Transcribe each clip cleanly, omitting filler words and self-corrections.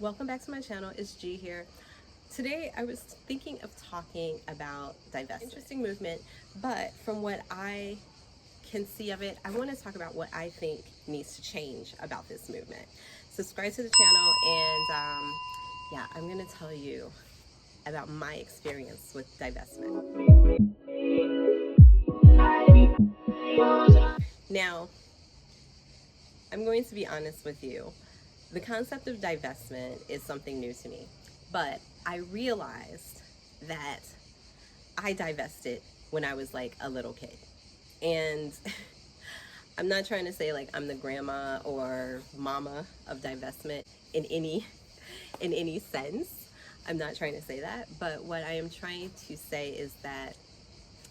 Welcome back to my channel. It's G here. Today I was thinking of talking about divestment. Interesting movement, but from what I can see of it, I want to talk about what I think needs to change about this movement. Subscribe to the channel, and yeah, I'm going to tell you about my experience with divestment. Now, I'm going to be honest with you. The concept of divestment is something new to me, but I realized that I divested when I was like a little kid. And I'm not trying to say like I'm the grandma or mama of divestment in any sense. I'm not trying to say that, but what I am trying to say is that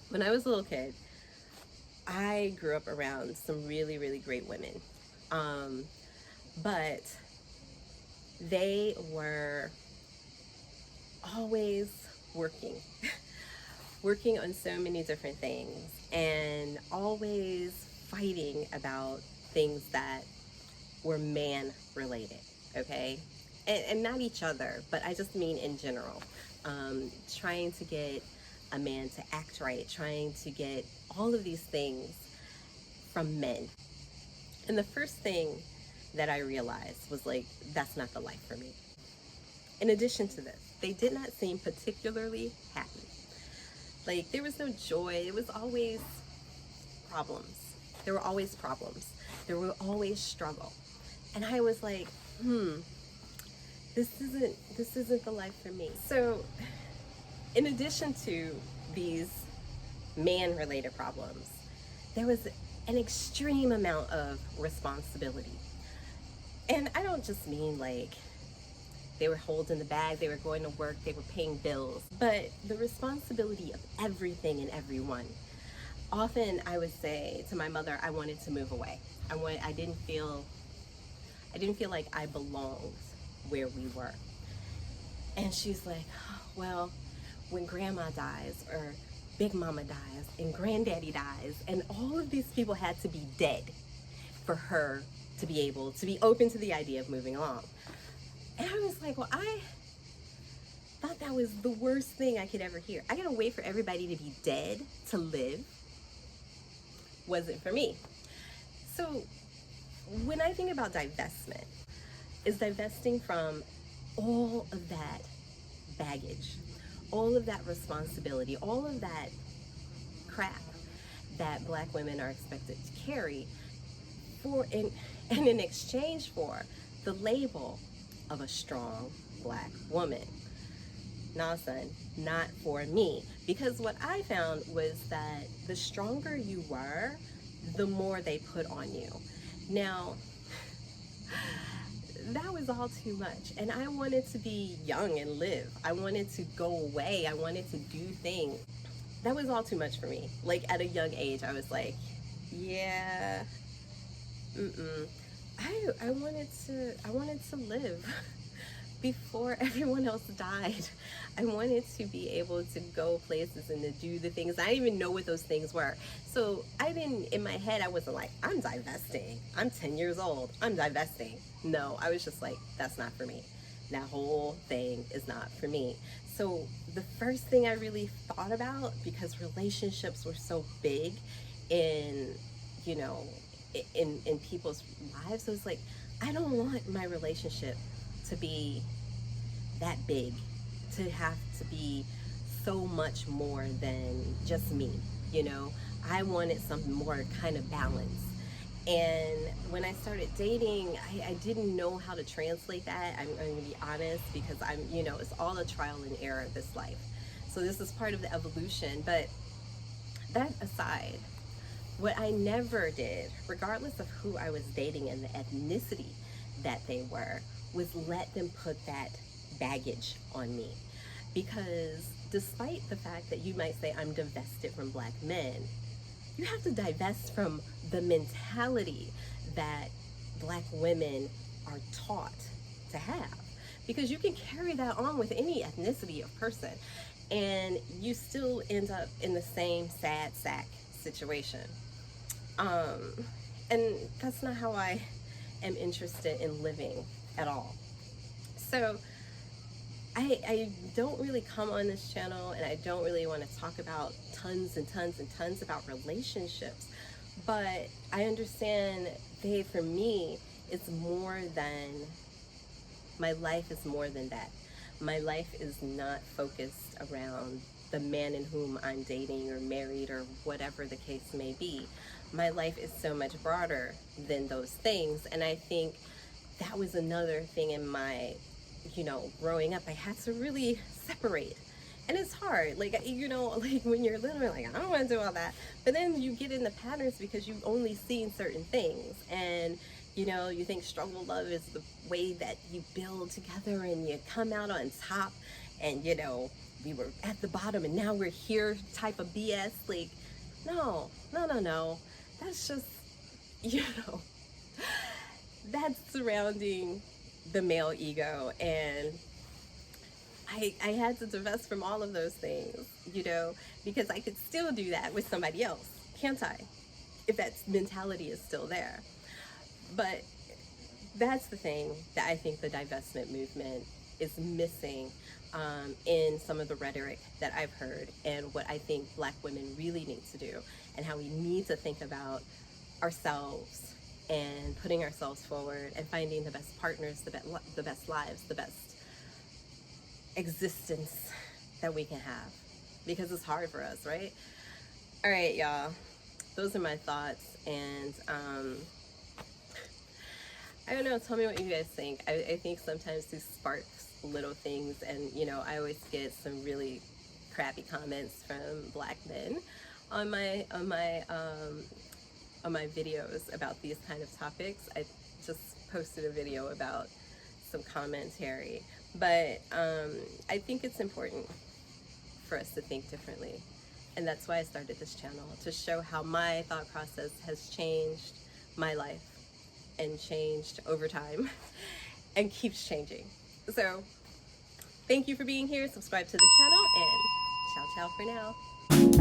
when I was a little kid, I grew up around some really, really great women. But they were always working, working on so many different things, and always fighting about things that were man related, okay? And not each other, but I just mean in general. Trying to get a man to act right, trying to get all of these things from men. And the first thing that I realized was like, that's not the life for me. In addition to this, they did not seem particularly happy. Like, there was no joy. It was always problems. There were always problems. There were always struggle. And I was like, this isn't the life for me. So in addition to these man-related problems, there was an extreme amount of responsibility. And I don't just mean like they were holding the bag, they were going to work, they were paying bills, but the responsibility of everything and everyone. Often I would say to my mother, I wanted to move away. I didn't feel like I belonged where we were. And she's like, well, when grandma dies or big mama dies and granddaddy dies and all of these people had to be dead for her to be able to be open to the idea of moving along. And I was like, well, I thought that was the worst thing I could ever hear. I gotta wait for everybody to be dead to live. Wasn't for me. So when I think about divestment, is divesting from all of that baggage, all of that responsibility, all of that crap that Black women are expected to carry and in exchange for the label of a strong Black woman. Nah, son, not for me. Because what I found was that the stronger you were, the more they put on you. Now, that was all too much. And I wanted to be young and live. I wanted to go away. I wanted to do things. That was all too much for me. Like, at a young age, I was like, yeah, I wanted to live before everyone else died. I wanted to be able to go places and to do the things. I didn't even know what those things were. So in my head, I wasn't like, I'm divesting. I'm 10 years old. I'm divesting. No, I was just like, that's not for me. That whole thing is not for me. So the first thing I really thought about, because relationships were so big in people's lives, I was like, I don't want my relationship to be that big, to have to be so much more than just me, I wanted some more kind of balance. And when I started dating, I didn't know how to translate that. I'm going to be honest, because it's all a trial and error of this life. So this is part of the evolution. But that aside, what I never did, regardless of who I was dating and the ethnicity that they were, was let them put that baggage on me. Because despite the fact that you might say I'm divested from Black men, you have to divest from the mentality that Black women are taught to have. Because you can carry that on with any ethnicity of person, and you still end up in the same sad sack situation. And that's not how I am interested in living at all. So I don't really come on this channel, and I don't really want to talk about tons and tons and tons about relationships, but I understand for me, it's more than, my life is more than that. My life is not focused around the man in whom I'm dating or married or whatever the case may be. My life is so much broader than those things, and I think that was another thing in my, growing up. I had to really separate. And it's hard, like, like when you're little, like, I don't want to do all that. But then you get in the patterns because you've only seen certain things. And, you think struggle love is the way that you build together and you come out on top. And, we were at the bottom and now we're here type of BS. Like, no. That's just, that's surrounding the male ego. And I had to divest from all of those things, because I could still do that with somebody else, can't I? If that mentality is still there. But that's the thing that I think the divestment movement is missing in some of the rhetoric that I've heard, and what I think Black women really need to do, and how we need to think about ourselves and putting ourselves forward and finding the best partners, the best lives, the best existence that we can have, because it's hard for us, right? All right, y'all, those are my thoughts. And I don't know, tell me what you guys think. I think sometimes this sparks little things, and I always get some really crappy comments from Black men on my videos about these kind of topics. I just posted a video about some commentary, but I think it's important for us to think differently, and that's why I started this channel, to show how my thought process has changed my life and changed over time and keeps changing. So thank you for being here. Subscribe to the channel, and ciao for now.